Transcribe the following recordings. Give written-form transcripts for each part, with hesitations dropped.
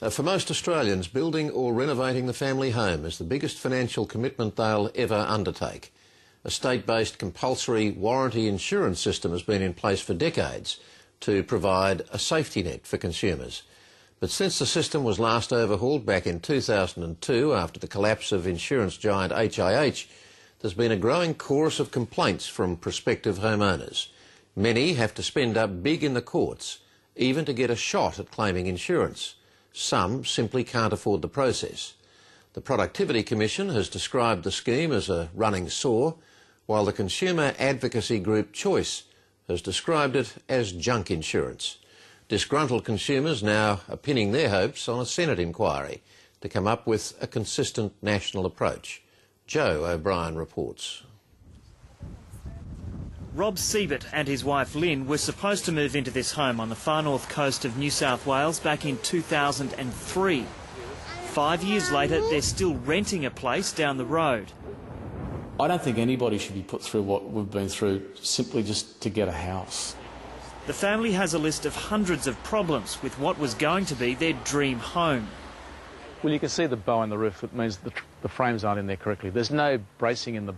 For most Australians, building or renovating the family home is the biggest financial commitment they'll ever undertake. A state-based compulsory warranty insurance system has been in place for decades to provide a safety net for consumers. But since the system was last overhauled back in 2002 after the collapse of insurance giant HIH, there's been a growing chorus of complaints from prospective homeowners. Many have to spend up big in the courts, even to get a shot at claiming insurance. Some simply can't afford the process. The Productivity Commission has described the scheme as a running sore, while the consumer advocacy group Choice has described it as junk insurance. Disgruntled consumers now are pinning their hopes on a Senate inquiry to come up with a consistent national approach. Joe O'Brien reports. Rob Siebert and his wife Lynn were supposed to move into this home on the far north coast of New South Wales back in 2003. 5 years later, they're still renting a place down the road. I don't think anybody should be put through what we've been through simply just to get a house. The family has a list of hundreds of problems with what was going to be their dream home. Well, you can see the bow in the roof. It means the frames aren't in there correctly. There's no bracing in the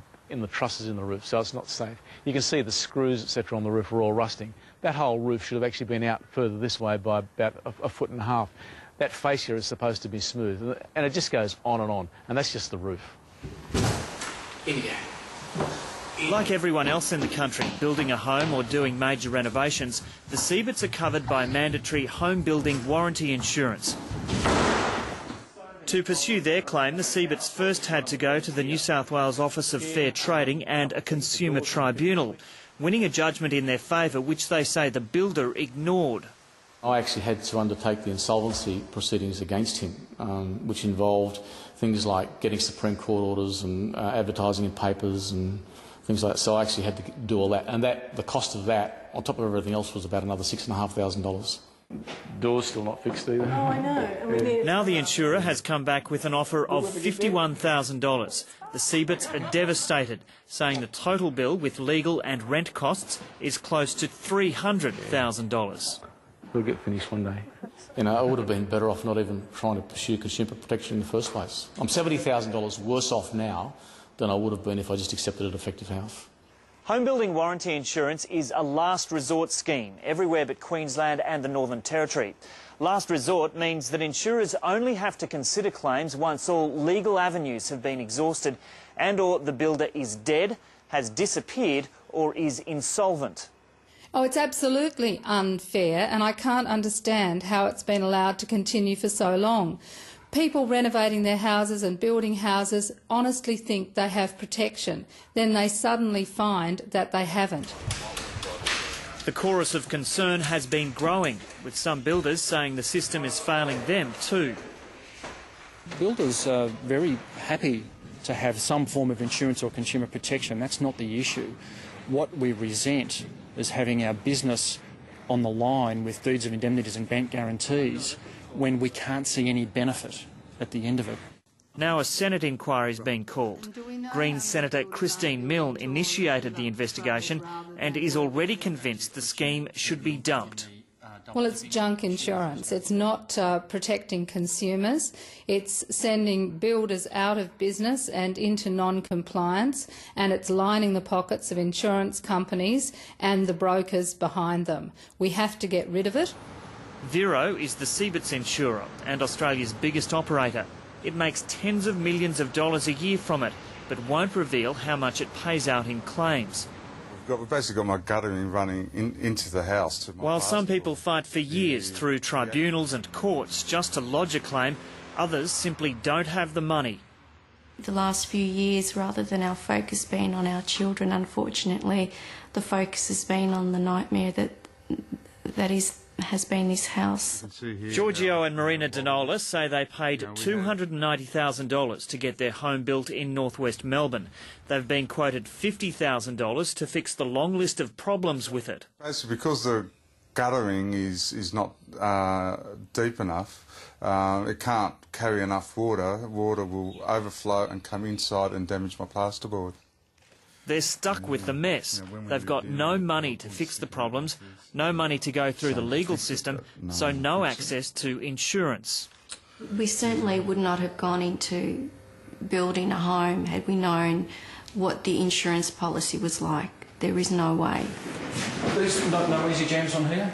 trusses in the roof, so it's not safe. You can see the screws, etc., on the roof are all rusting. That whole roof should have actually been out further this way by about a foot and a half. That fascia is supposed to be smooth, and it just goes on, and that's just the roof. Like everyone else in the country, building a home or doing major renovations, the Sieberts are covered by mandatory home building warranty insurance. To pursue their claim, the Sieberts first had to go to the New South Wales Office of Fair Trading and a consumer tribunal, winning a judgment in their favour which they say the builder ignored. I actually had to undertake the insolvency proceedings against him, which involved things like getting Supreme Court orders and advertising in papers and things like that. So I actually had to do all that, and the cost of that, on top of everything else, was about another $6,500. Door's still not fixed either. Oh, I know. Now the insurer has come back with an offer of $51,000. The Sieberts are devastated, saying the total bill with legal and rent costs is close to $300,000. We'll get finished one day. You know, I would have been better off not even trying to pursue consumer protection in the first place. I'm $70,000 worse off now than I would have been if I just accepted a defective house. Home building warranty insurance is a last resort scheme everywhere but Queensland and the Northern Territory. Last resort means that insurers only have to consider claims once all legal avenues have been exhausted and or the builder is dead, has disappeared or is insolvent. Oh, it's absolutely unfair, and I can't understand how it's been allowed to continue for so long. People renovating their houses and building houses honestly think they have protection. Then they suddenly find that they haven't. The chorus of concern has been growing, with some builders saying the system is failing them too. Builders are very happy to have some form of insurance or consumer protection. That's not the issue. What we resent is having our business on the line with deeds of indemnities and bank guarantees when we can't see any benefit at the end of it. Now a Senate inquiry is being called. Greens Senator Christine Milne initiated the investigation and is already convinced the scheme should be dumped. Well, it's junk insurance. It's not protecting consumers. It's sending builders out of business and into non-compliance, and it's lining the pockets of insurance companies and the brokers behind them. We have to get rid of it. Vero is the Sieberts insurer and Australia's biggest operator. It makes tens of millions of dollars a year from it, but won't reveal how much it pays out in claims. We've basically got my guttering running into the house. While some people fight for years through tribunals and courts just to lodge a claim, others simply don't have the money. The last few years, rather than our focus being on our children, unfortunately, the focus has been on the nightmare that has been this house. Giorgio and Marina Danola say they paid $290,000 to get their home built in northwest Melbourne. They've been quoted $50,000 to fix the long list of problems with it. Basically, because the guttering is not deep enough, it can't carry enough water. Water will overflow and come inside and damage my plasterboard. They're stuck with the mess. They've got no money to fix the problems, no money to go through the legal system, so no access to insurance. We certainly would not have gone into building a home had we known what the insurance policy was like. There is no way. There's no easy jams on here?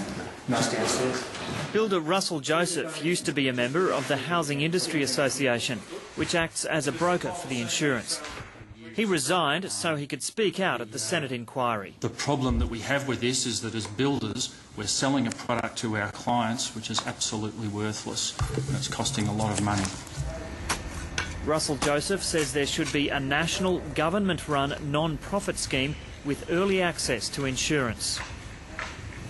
No, it's downstairs. Builder Russell Joseph used to be a member of the Housing Industry Association, which acts as a broker for the insurance. He resigned so he could speak out at the Senate inquiry. The problem that we have with this is that as builders, we're selling a product to our clients which is absolutely worthless, and it's costing a lot of money. Russell Joseph says there should be a national government-run non-profit scheme with early access to insurance.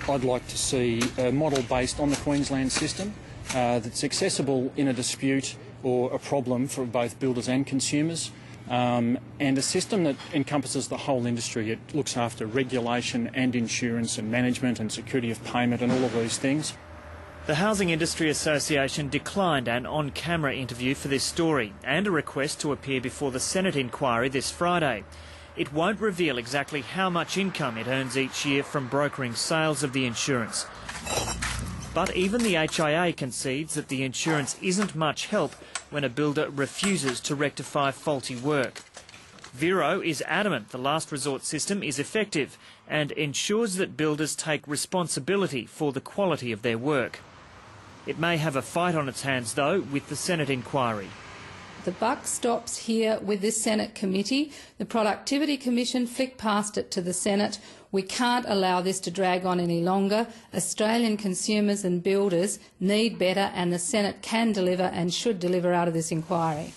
I'd like to see a model based on the Queensland system that's accessible in a dispute or a problem for both builders and consumers, and a system that encompasses the whole industry. It looks after regulation and insurance and management and security of payment and all of these things. The Housing Industry Association declined an on-camera interview for this story and a request to appear before the Senate inquiry this Friday. It won't reveal exactly how much income it earns each year from brokering sales of the insurance. But even the HIA concedes that the insurance isn't much help when a builder refuses to rectify faulty work. Vero is adamant the last resort system is effective and ensures that builders take responsibility for the quality of their work. It may have a fight on its hands, though, with the Senate inquiry. The buck stops here with this Senate committee. The Productivity Commission flicked past it to the Senate. We can't allow this to drag on any longer. Australian consumers and builders need better, and the Senate can deliver and should deliver out of this inquiry.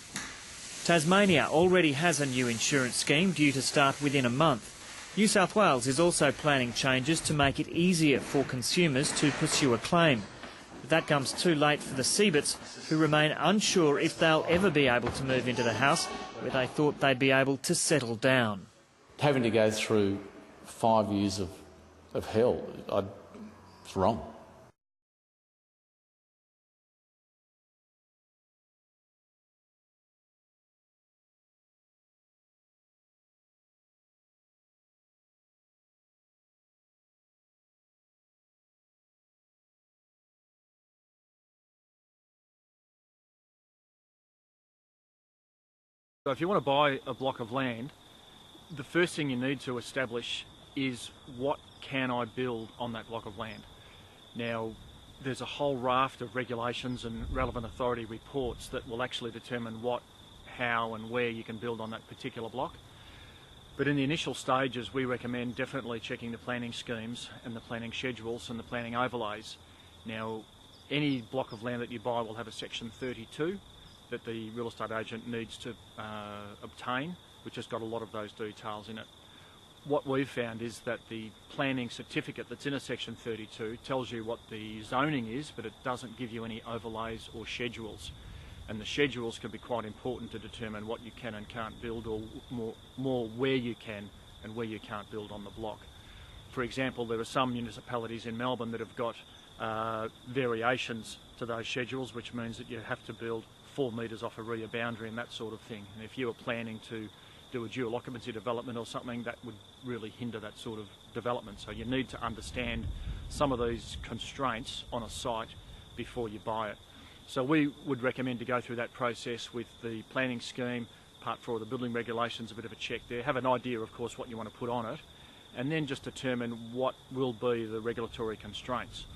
Tasmania already has a new insurance scheme due to start within a month. New South Wales is also planning changes to make it easier for consumers to pursue a claim. But that comes too late for the Seabits, who remain unsure if they'll ever be able to move into the house where they thought they'd be able to settle down. Having to go through 5 years of hell, it's wrong. So if you want to buy a block of land, the first thing you need to establish is what can I build on that block of land. Now, there's a whole raft of regulations and relevant authority reports that will actually determine what, how and where you can build on that particular block. But in the initial stages, we recommend definitely checking the planning schemes and the planning schedules and the planning overlays. Now, any block of land that you buy will have a section 32 that the real estate agent needs to obtain, which has got a lot of those details in it. What we've found is that the planning certificate that's in a section 32 tells you what the zoning is, but it doesn't give you any overlays or schedules. And the schedules can be quite important to determine what you can and can't build, or more where you can and where you can't build on the block. For example, there are some municipalities in Melbourne that have got variations to those schedules, which means that you have to build 4 metres off a rear boundary and that sort of thing. And if you were planning to do a dual occupancy development or something, that would really hinder that sort of development. So you need to understand some of these constraints on a site before you buy it. So we would recommend to go through that process with the planning scheme, Part 4 of the building regulations, a bit of a check there, have an idea of course what you want to put on it, and then just determine what will be the regulatory constraints.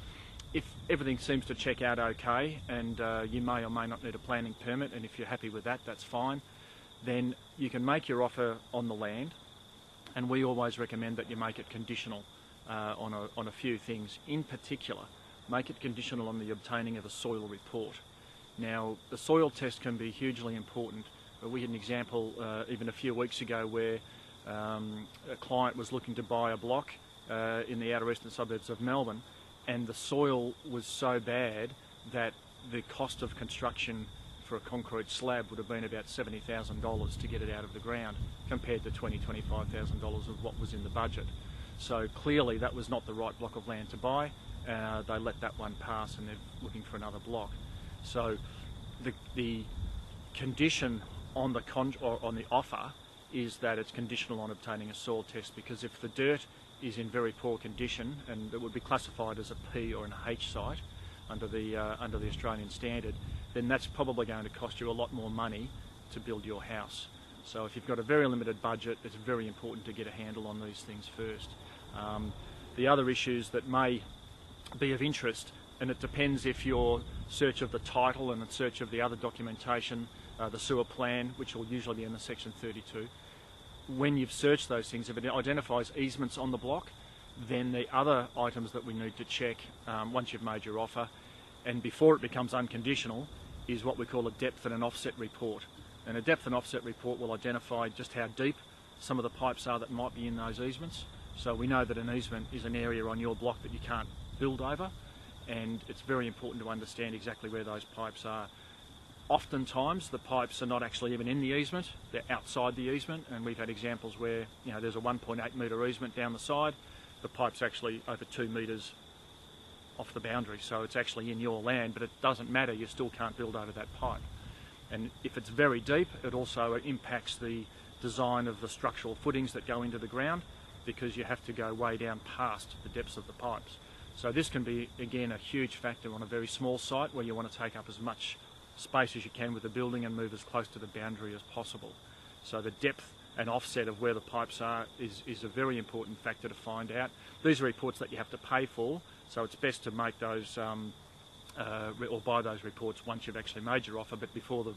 If everything seems to check out okay, and you may or may not need a planning permit, and if you're happy with that, that's fine, then you can make your offer on the land, and we always recommend that you make it conditional on a few things. In particular, make it conditional on the obtaining of a soil report. Now, the soil test can be hugely important. We had an example even a few weeks ago where a client was looking to buy a block in the outer eastern suburbs of Melbourne, and the soil was so bad that the cost of construction for a concrete slab would have been about $70,000 to get it out of the ground, compared to $25,000 of what was in the budget. So clearly that was not the right block of land to buy. They let that one pass and they're looking for another block. So the condition on the offer is that it's conditional on obtaining a soil test, because if the dirt is in very poor condition and it would be classified as a P or an H site under the Australian standard, then that's probably going to cost you a lot more money to build your house. So if you've got a very limited budget, it's very important to get a handle on these things first. The other issues that may be of interest, and it depends if you're search of the title and in search of the other documentation, the sewer plan, which will usually be in the section 32. When you've searched those things, if it identifies easements on the block, then the other items that we need to check once you've made your offer and before it becomes unconditional is what we call a depth and an offset report. And a depth and offset report will identify just how deep some of the pipes are that might be in those easements. So we know that an easement is an area on your block that you can't build over, and it's very important to understand exactly where those pipes are. Oftentimes the pipes are not actually even in the easement, they're outside the easement, and we've had examples where there's a 1.8 metre easement down the side, the pipe's actually over 2 metres off the boundary, so it's actually in your land, but it doesn't matter, you still can't build over that pipe. And if it's very deep, it also impacts the design of the structural footings that go into the ground, because you have to go way down past the depths of the pipes. So this can be, again, a huge factor on a very small site where you want to take up as much space as you can with the building and move as close to the boundary as possible. So the depth and offset of where the pipes are is a very important factor to find out. These are reports that you have to pay for, so it's best to make those or buy those reports once you've actually made your offer, but before the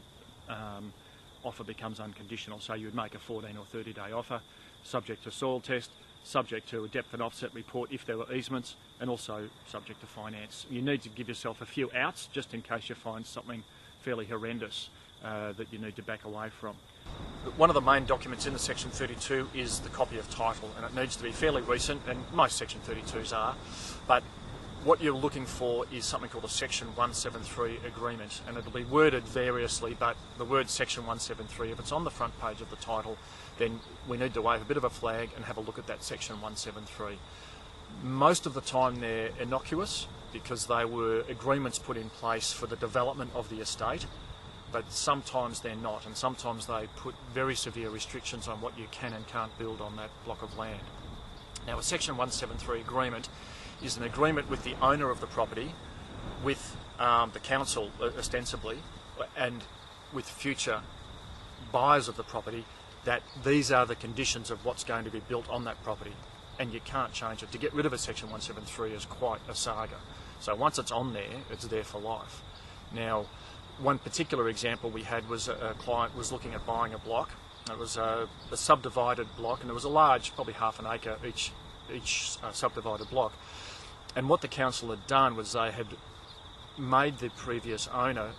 offer becomes unconditional. So you would make a 14 or 30-day offer, subject to soil test, subject to a depth and offset report if there were easements, and also subject to finance. You need to give yourself a few outs just in case you find something fairly horrendous that you need to back away from. One of the main documents in the Section 32 is the copy of title, and it needs to be fairly recent, and most Section 32s are, but what you're looking for is something called a Section 173 agreement, and it'll be worded variously, but the word Section 173, if it's on the front page of the title, then we need to wave a bit of a flag and have a look at that Section 173. Most of the time they're innocuous because they were agreements put in place for the development of the estate, but sometimes they're not, and sometimes they put very severe restrictions on what you can and can't build on that block of land. Now, a Section 173 agreement is an agreement with the owner of the property, with the council ostensibly, and with future buyers of the property, that these are the conditions of what's going to be built on that property, and you can't change it. To get rid of a Section 173 is quite a saga. So once it's on there, it's there for life. Now, one particular example we had was a client was looking at buying a block. It was a subdivided block, and it was a large, probably half an acre each subdivided block. And what the council had done was they had made the previous owner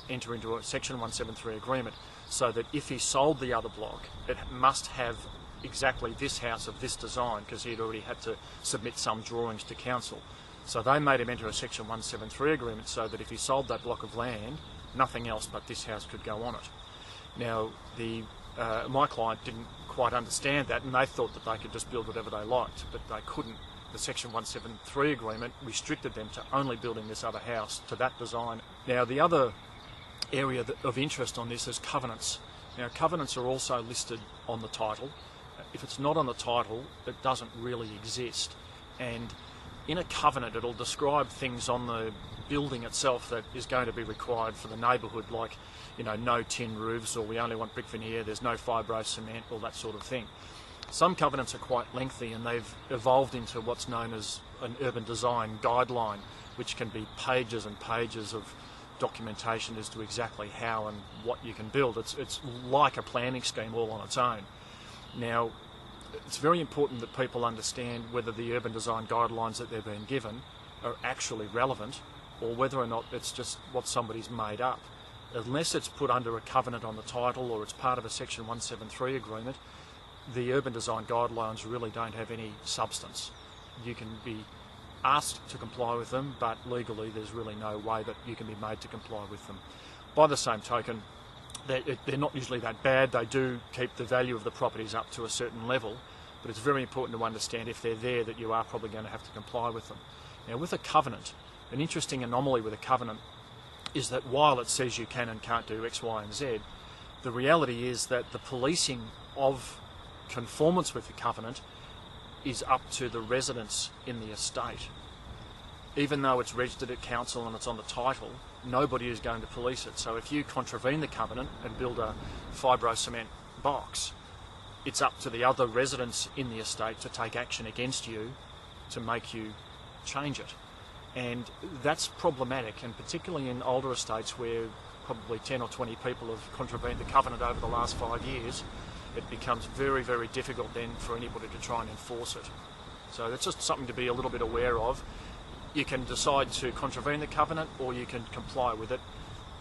enter into a Section 173 agreement so that if he sold the other block, it must have exactly this house of this design, because he'd already had to submit some drawings to council. So they made him enter a Section 173 agreement so that if he sold that block of land, nothing else but this house could go on it. Now, my client didn't quite understand that, and they thought that they could just build whatever they liked, but they couldn't. The Section 173 agreement restricted them to only building this other house to that design. Now, the other area of interest on this is covenants. Now, covenants are also listed on the title. If it's not on the title, it doesn't really exist. And in a covenant, it'll describe things on the building itself that is going to be required for the neighbourhood, like, no tin roofs, or we only want brick veneer, there's no fibro cement, all that sort of thing. Some covenants are quite lengthy, and they've evolved into what's known as an urban design guideline, which can be pages and pages of documentation as to exactly how and what you can build. It's like a planning scheme all on its own. Now, it's very important that people understand whether the urban design guidelines that they're being given are actually relevant, or whether or not it's just what somebody's made up. Unless it's put under a covenant on the title or it's part of a Section 173 agreement, the urban design guidelines really don't have any substance. You can be asked to comply with them, but legally there's really no way that you can be made to comply with them. By the same token, they're not usually that bad. They do keep the value of the properties up to a certain level, but it's very important to understand if they're there that you are probably going to have to comply with them. Now, with a covenant, an interesting anomaly with a covenant is that while it says you can and can't do X, Y and Z, the reality is that the policing of conformance with the covenant is up to the residents in the estate. Even though it's registered at council and it's on the title, nobody is going to police it. So if you contravene the covenant and build a fibro cement box, it's up to the other residents in the estate to take action against you to make you change it. And that's problematic, and particularly in older estates where probably 10 or 20 people have contravened the covenant over the last 5 years, it becomes very, very difficult then for anybody to try and enforce it. So that's just something to be a little bit aware of. You can decide to contravene the covenant or you can comply with it.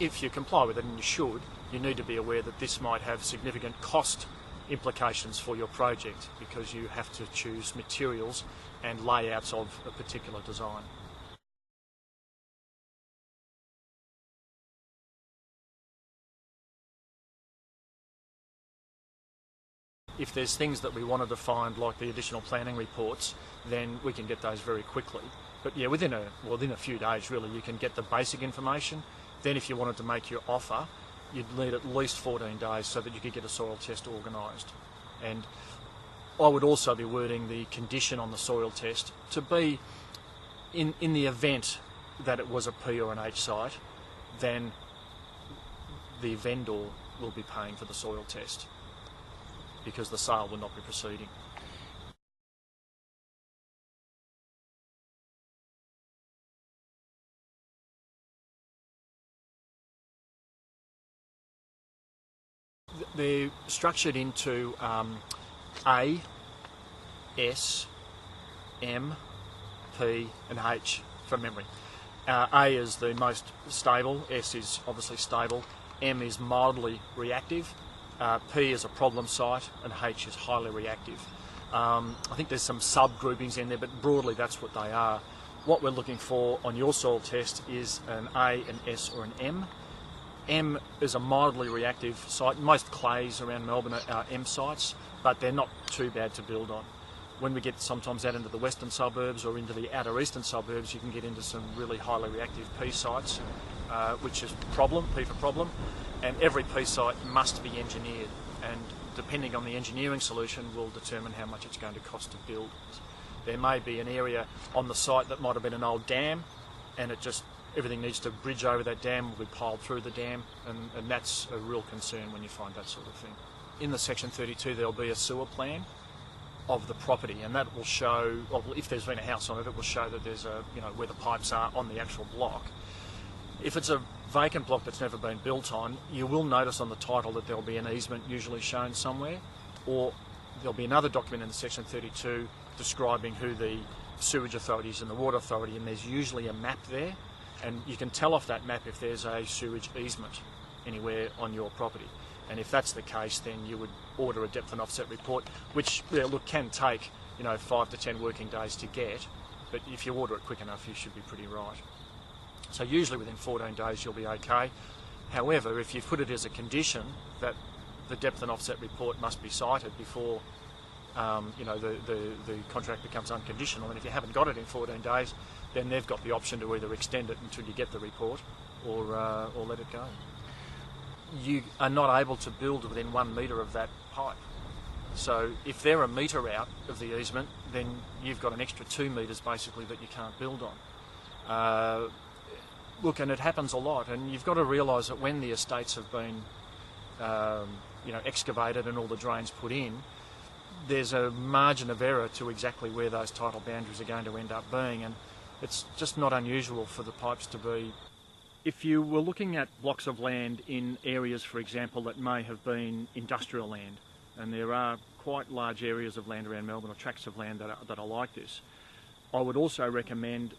If you comply with it, and you should, you need to be aware that this might have significant cost implications for your project because you have to choose materials and layouts of a particular design. If there's things that we wanted to find, like the additional planning reports, then we can get those very quickly. But yeah, within a few days really, you can get the basic information. Then if you wanted to make your offer, you'd need at least 14 days so that you could get a soil test organised. And I would also be wording the condition on the soil test to be, in the event that it was a P or an H site, then the vendor will be paying for the soil test, because the sale will not be proceeding. They're structured into A, S, M, P and H from memory. A is the most stable, S is obviously stable, M is mildly reactive, P is a problem site, and H is highly reactive. I think there's some subgroupings in there, but broadly that's what they are. What we're looking for on your soil test is an A, an S or an M. M is a mildly reactive site. Most clays around Melbourne are M sites, but they're not too bad to build on. When we get sometimes out into the western suburbs or into the outer eastern suburbs, you can get into some really highly reactive P sites, which is problem, P for problem, and every P site must be engineered, and depending on the engineering solution will determine how much it's going to cost to build. There may be an area on the site that might have been an old dam, and everything needs to bridge over that dam, will be piled through the dam, and that's a real concern when you find that sort of thing. In the Section 32 there'll be a sewer plan of the property, and that will show, if there's been a house on it, it will show that there's where the pipes are on the actual block. If it's a vacant block that's never been built on, you will notice on the title that there'll be an easement usually shown somewhere, or there'll be another document in the Section 32 describing who the sewage authority is and the water authority, and there's usually a map there, and you can tell off that map if there's a sewage easement anywhere on your property. And if that's the case, then you would order a depth and offset report, which can take 5 to 10 working days to get, but if you order it quick enough, you should be pretty right. So usually within 14 days you'll be okay. However, if you put it as a condition that the depth and offset report must be cited before the contract becomes unconditional, and if you haven't got it in 14 days, then they've got the option to either extend it until you get the report or let it go. You are not able to build within 1 metre of that pipe. So if they're a metre out of the easement, then you've got an extra 2 metres basically that you can't build on. Look, and it happens a lot, and you've got to realise that when the estates have been excavated and all the drains put in, there's a margin of error to exactly where those title boundaries are going to end up being, and it's just not unusual for the pipes to be. If you were looking at blocks of land in areas, for example, that may have been industrial land, and there are quite large areas of land around Melbourne, or tracts of land that are like this, I would also recommend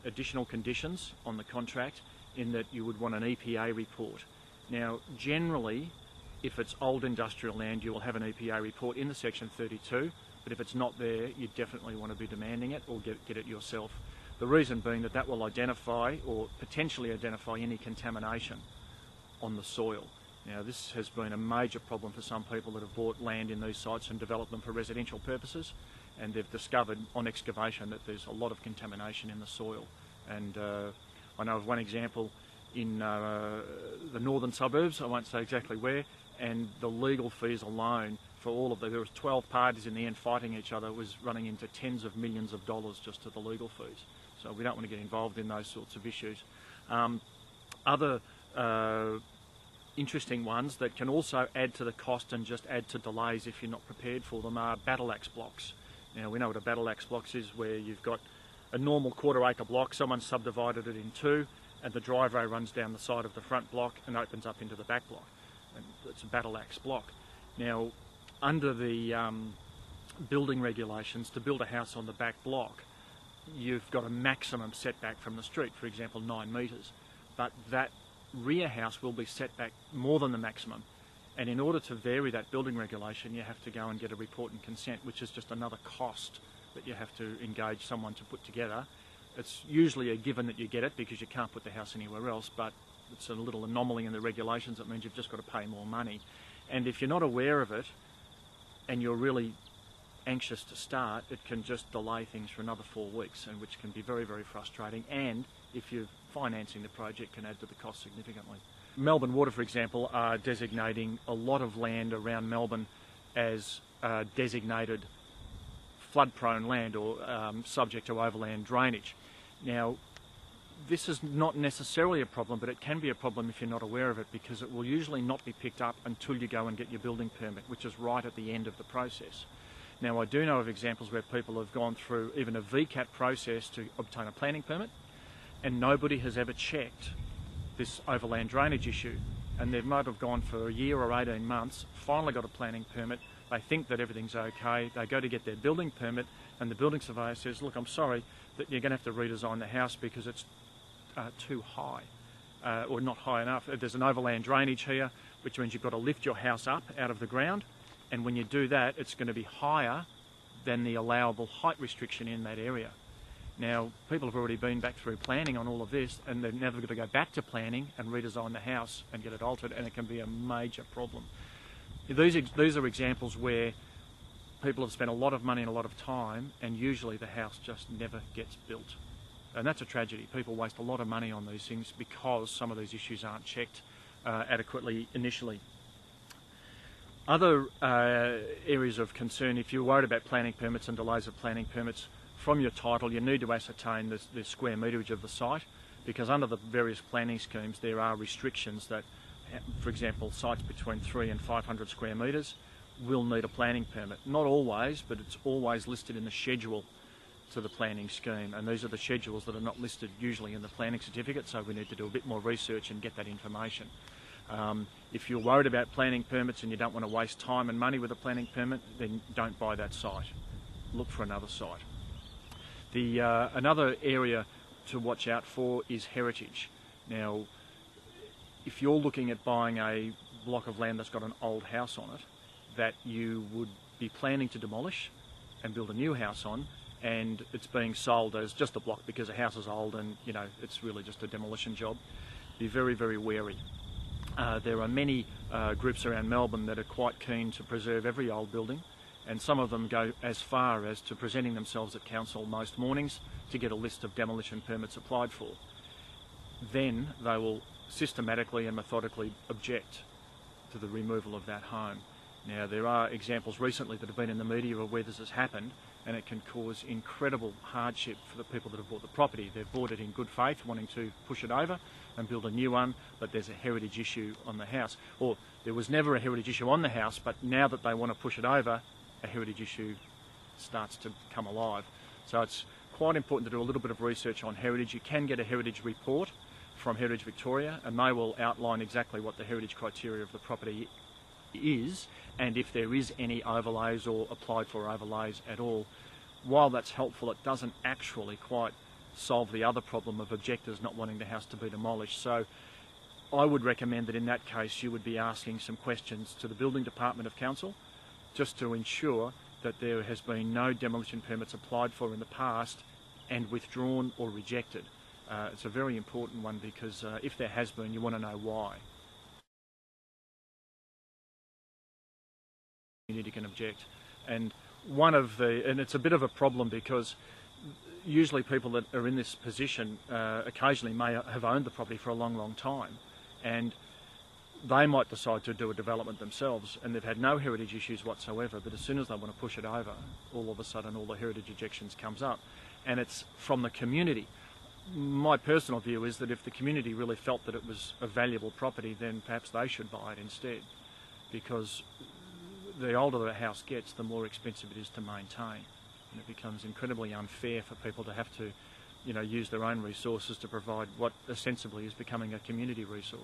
additional conditions on the contract, in that you would want an EPA report. Now, generally, if it's old industrial land, you will have an EPA report in the Section 32, but if it's not there, you definitely want to be demanding it or get it yourself. The reason being that will identify or potentially identify any contamination on the soil. Now, this has been a major problem for some people that have bought land in these sites and developed them for residential purposes, and they've discovered on excavation that there's a lot of contamination in the soil. And I know of one example in the northern suburbs, I won't say exactly where, and the legal fees alone for all of there was 12 parties in the end fighting each other, was running into tens of millions of dollars just to the legal fees. So we don't want to get involved in those sorts of issues. Other interesting ones that can also add to the cost and just add to delays if you're not prepared for them are battle axe blocks. Now we know what a battle axe block is, where you've got a normal quarter-acre block, someone's subdivided it in two, and the driveway runs down the side of the front block and opens up into the back block. And it's a battle axe block. Now, under the building regulations, to build a house on the back block, you've got a maximum setback from the street, for example 9 metres, but that rear house will be set back more than the maximum, and in order to vary that building regulation you have to go and get a report and consent, which is just another cost that you have to engage someone to put together. It's usually a given that you get it because you can't put the house anywhere else, but it's a little anomaly in the regulations. It means you've just got to pay more money, and if you're not aware of it and you're really anxious to start, it can just delay things for another 4 weeks, and which can be very, very frustrating, and if you're financing the project can add to the cost significantly. Melbourne Water, for example, are designating a lot of land around Melbourne as designated flood-prone land or subject to overland drainage. Now, this is not necessarily a problem, but it can be a problem if you're not aware of it, because it will usually not be picked up until you go and get your building permit, which is right at the end of the process. Now, I do know of examples where people have gone through even a VCAT process to obtain a planning permit, and nobody has ever checked this overland drainage issue, and they might have gone for a year or 18 months, finally got a planning permit, they think that everything's okay, they go to get their building permit, and the building surveyor says, look, I'm sorry, that you're going to have to redesign the house because it's too high, or not high enough. There's an overland drainage here, which means you've got to lift your house up out of the ground, and when you do that, it's going to be higher than the allowable height restriction in that area. Now, people have already been back through planning on all of this, and they're never going to go back to planning and redesign the house and get it altered, and it can be a major problem. These are examples where people have spent a lot of money and a lot of time, and usually the house just never gets built. And that's a tragedy. People waste a lot of money on these things because some of these issues aren't checked adequately initially. Other areas of concern, if you're worried about planning permits and delays of planning permits, from your title you need to ascertain the square meterage of the site, because under the various planning schemes there are restrictions that, for example, sites between 300 and 500 square metres will need a planning permit. Not always, but it's always listed in the schedule to the planning scheme, and these are the schedules that are not listed usually in the planning certificate, so we need to do a bit more research and get that information. If you're worried about planning permits and you don't want to waste time and money with a planning permit, then don't buy that site. Look for another site. Another area to watch out for is heritage. Now, if you're looking at buying a block of land that's got an old house on it that you would be planning to demolish and build a new house on, and it's being sold as just a block because the house is old and it's really just a demolition job, be very, very wary. There are many groups around Melbourne that are quite keen to preserve every old building, and some of them go as far as to presenting themselves at council most mornings to get a list of demolition permits applied for. Then they will systematically and methodically object to the removal of that home. Now, there are examples recently that have been in the media of where this has happened, and it can cause incredible hardship for the people that have bought the property. They've bought it in good faith, wanting to push it over and build a new one, but there's a heritage issue on the house. Or there was never a heritage issue on the house, but now that they want to push it over, a heritage issue starts to come alive. So it's quite important to do a little bit of research on heritage. You can get a heritage report from Heritage Victoria, and they will outline exactly what the heritage criteria of the property is, and if there is any overlays or applied for overlays at all. While that's helpful, it doesn't actually quite solve the other problem of objectors not wanting the house to be demolished. So I would recommend that in that case you would be asking some questions to the Building Department of Council, just to ensure that there has been no demolition permits applied for in the past and withdrawn or rejected. It's a very important one because if there has been, you want to know why. You can object. And it's a bit of a problem because usually people that are in this position occasionally may have owned the property for a long, long time. And they might decide to do a development themselves and they've had no heritage issues whatsoever, but as soon as they want to push it over, all of a sudden all the heritage ejections comes up, and it's from the community. My personal view is that if the community really felt that it was a valuable property, then perhaps they should buy it instead, because the older the house gets, the more expensive it is to maintain, and it becomes incredibly unfair for people to have to, use their own resources to provide what ostensibly is becoming a community resource.